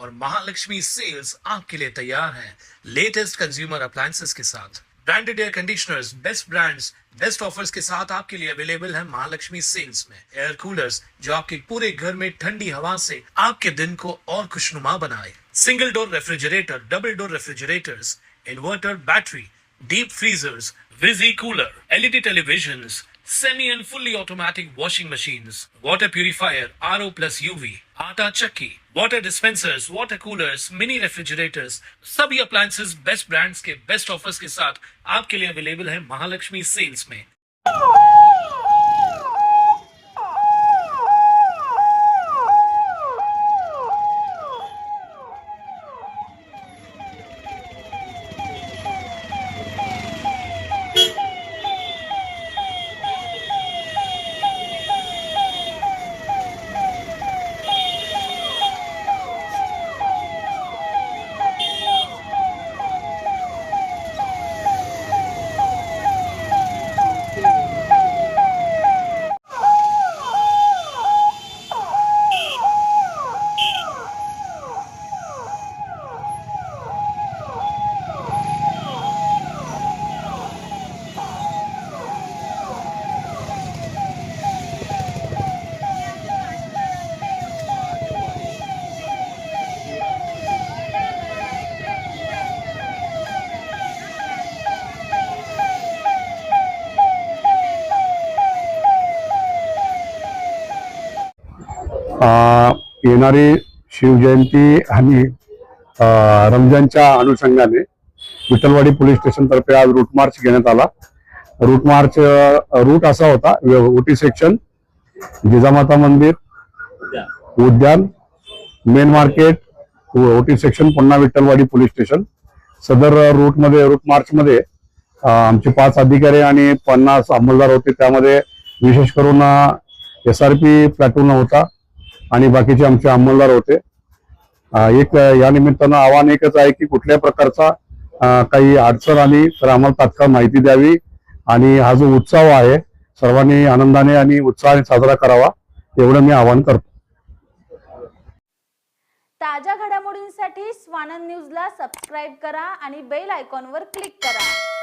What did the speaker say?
और महालक्ष्मी सेल्स आपके लिए तैयार है लेटेस्ट कंज्यूमर अप्लायंसेस के साथ। Branded air conditioners, best brands, best offers के साथ आपके लिए अवेलेबल है महालक्ष्मी सेल्स में। एयर कूलर्स जो आपके पूरे घर में ठंडी हवा से आपके दिन को और खुशनुमा बनाए। Single door refrigerator, double door refrigerators, inverter battery, deep freezers, visi cooler, LED televisions, semi and fully automatic washing machines, water purifier, RO plus UV, आटा चक्की, water dispensers, water coolers, mini refrigerators, सभी appliances best brands के best offers के साथ आपके लिए available है Mahalakshmi sales में। येणारी शिवजयंती आणि रमजानच्या अनुषंगाने विठ्ठलवाडी पोलीस स्टेशन तर्फे आज रूट मार्च घेण्यात आला। रूट असा होता, ओटी सेक्शन, जिजामाता मंदिर, उद्यान, मेन मार्केट, ओटी सेक्शन, पुन्हा विठ्ठलवाडी पोलीस स्टेशन। सदर रूट मार्च मध्ये आमचे 5 अधिकारी आणि 50 अंमलदार होते। त्यामध्ये विशेष करून SRP प्लॅटून होता आणि बाकीचे आमचे अंमलदार होते। एक या निमित्तानं आव्हान एकच आहे की कुठल्या प्रकारचा काही अडचण आली तर आम्हाला तात्काळ माहिती द्यावी आणि हा जो उत्सव आहे सर्वांनी आनंदाने आणि उत्साहाने साजरा करावा, एवढं मी आवाहन करतो। ताज्या घडामोडींसाठी स्वानंद न्यूजला सबस्क्राइब करा आणि बेल आयकॉनवर क्लिक करा।